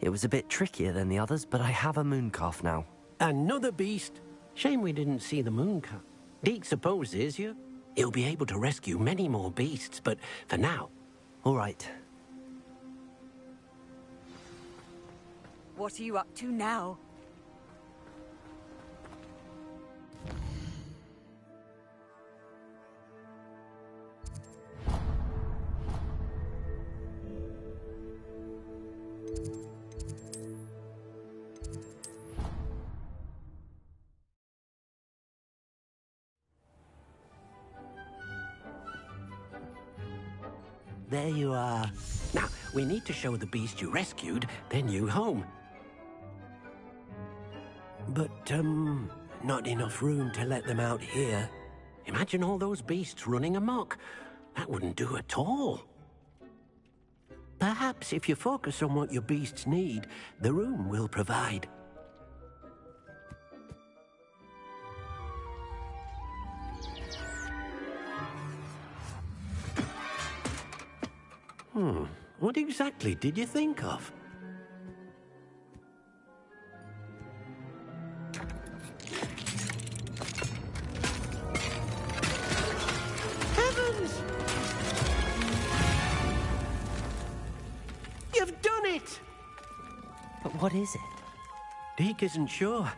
It was a bit trickier than the others, but I have a moon calf now. Another beast. Shame we didn't see the moon calf. Deke supposes he'll be able to rescue many more beasts, but for now... All right. What are you up to now? There you are. Now, we need to show the beast you rescued their new home. But, not enough room to let them out here. Imagine all those beasts running amok. That wouldn't do at all. Perhaps if you focus on what your beasts need, the room will provide. What exactly did you think of? Heavens! You've done it! But what is it? Deke isn't sure.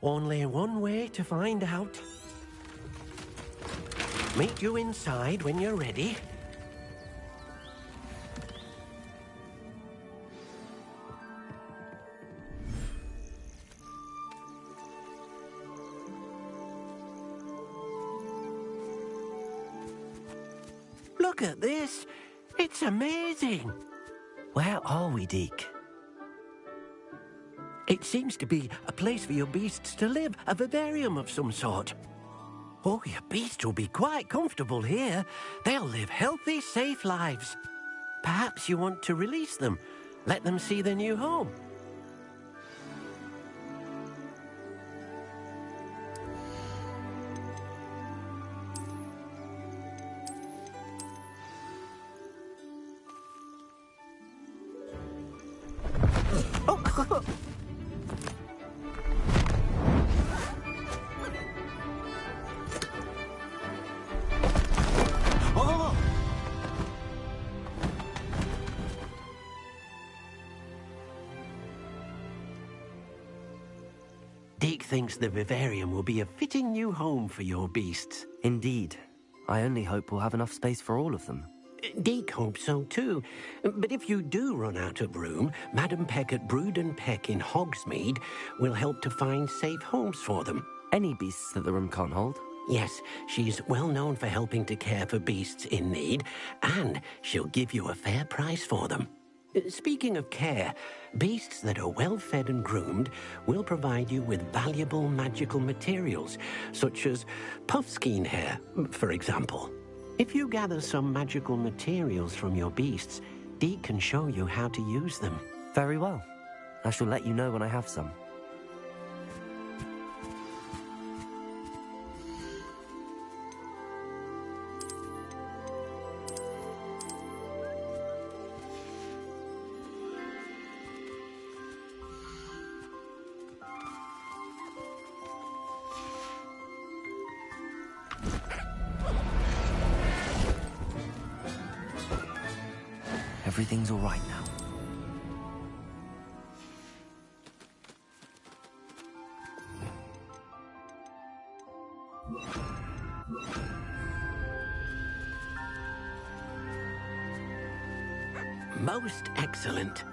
Only one way to find out. Meet you inside when you're ready. Look at this. It's amazing. Where are we, Deke? It seems to be a place for your beasts to live, a vivarium of some sort. Oh, your beasts will be quite comfortable here. They'll live healthy, safe lives. Perhaps you want to release them, let them see their new home. Deke thinks the vivarium will be a fitting new home for your beasts. Indeed. I only hope we'll have enough space for all of them. Deke hopes so too. But if you do run out of room, Madam Peck at Brood and Peck in Hogsmeade will help to find safe homes for them. Any beasts that the room can't hold? Yes, she's well known for helping to care for beasts in need, and she'll give you a fair price for them. Speaking of care, beasts that are well fed and groomed will provide you with valuable magical materials, such as puffskein hair, for example. If you gather some magical materials from your beasts, Dee can show you how to use them. Very well. I shall let you know when I have some. Everything's all right now. Most excellent.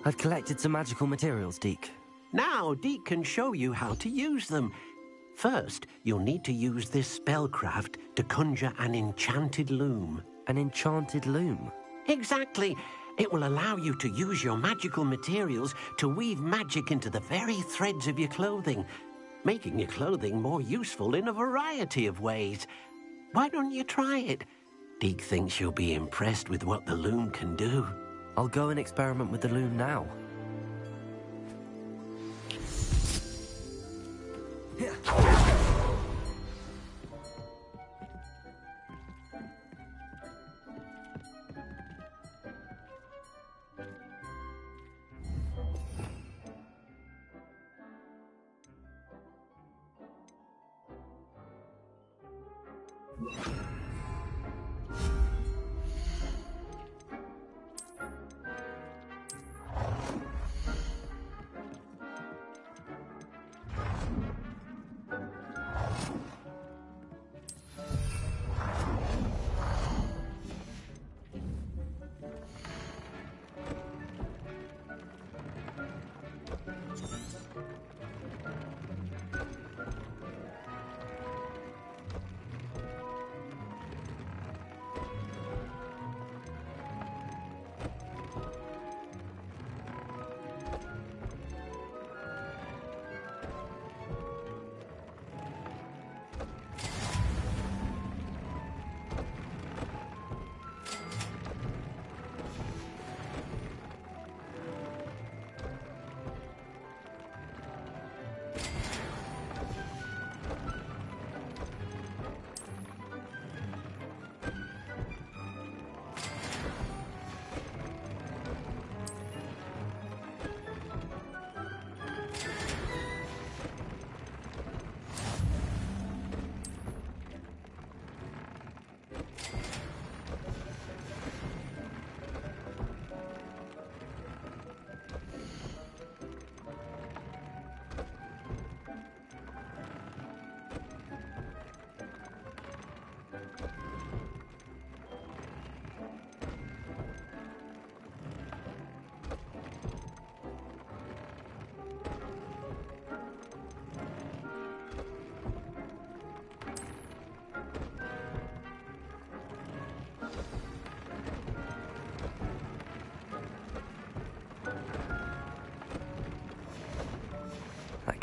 I've collected some magical materials, Deke. Now Deke can show you how to use them. First, you'll need to use this spellcraft to conjure an enchanted loom. An enchanted loom? Exactly. It will allow you to use your magical materials to weave magic into the very threads of your clothing, making your clothing more useful in a variety of ways. Why don't you try it? Deke thinks you'll be impressed with what the loom can do. I'll go and experiment with the loom now.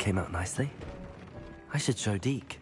came out nicely. I should show Deke.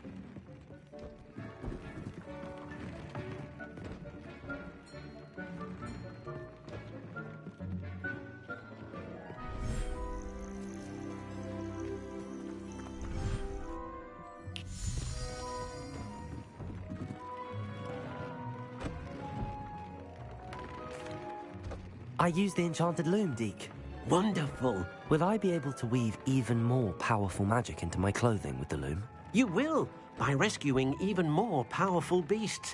I used the enchanted loom, Deke. Wonderful. Will I be able to weave even more powerful magic into my clothing with the loom? You will, by rescuing even more powerful beasts.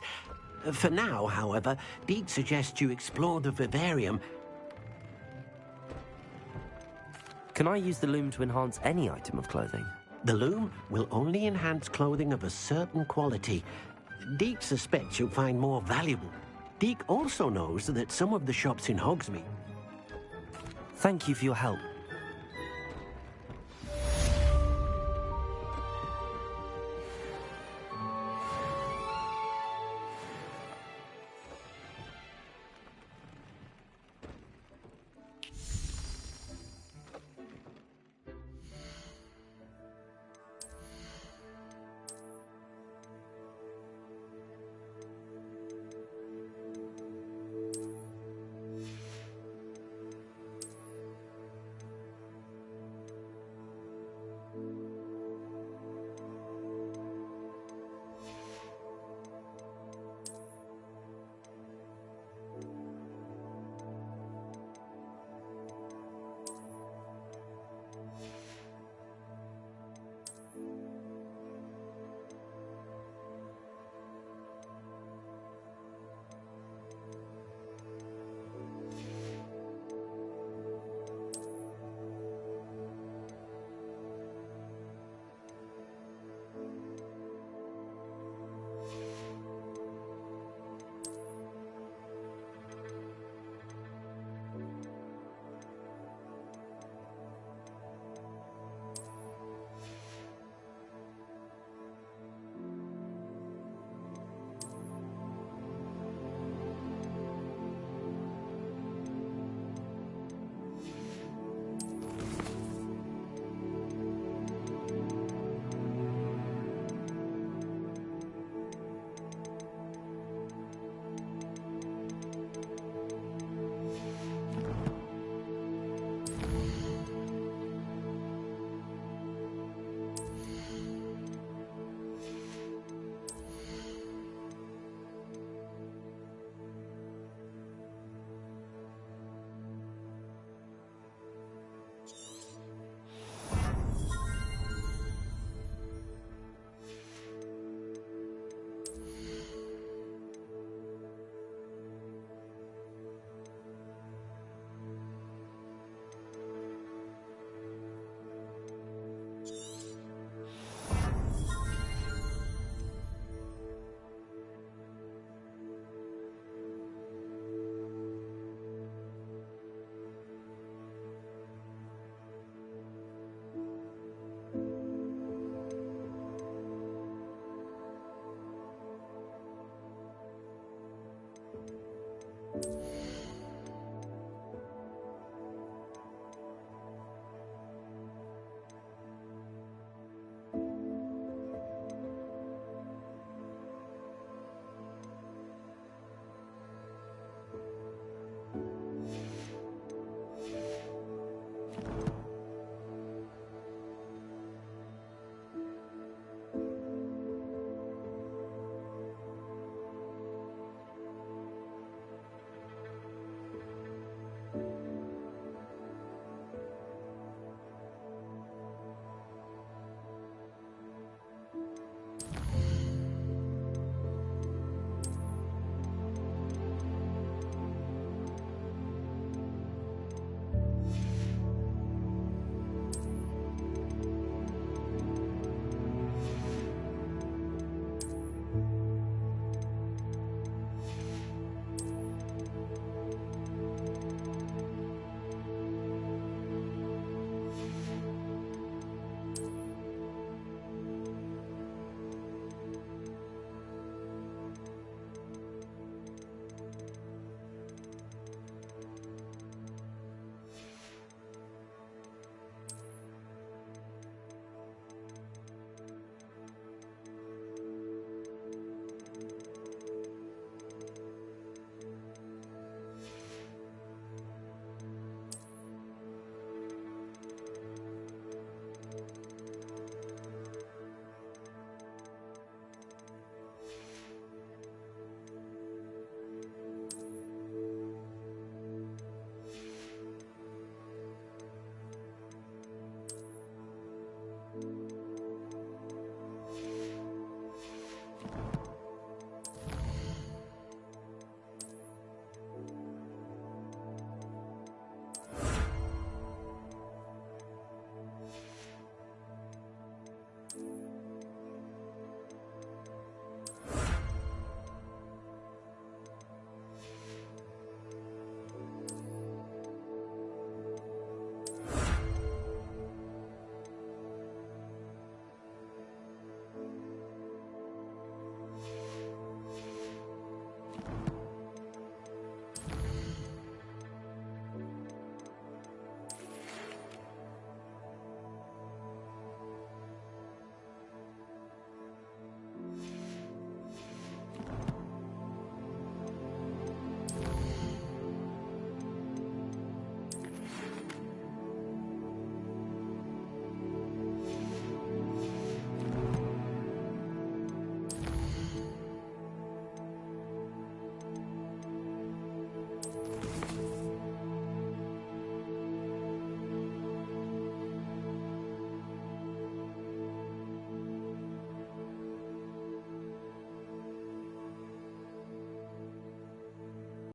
For now, however, Deke suggests you explore the vivarium. Can I use the loom to enhance any item of clothing? The loom will only enhance clothing of a certain quality. Deke suspects you'll find more valuable. Deke also knows that some of the shops in Hogsmeade... Thank you for your help.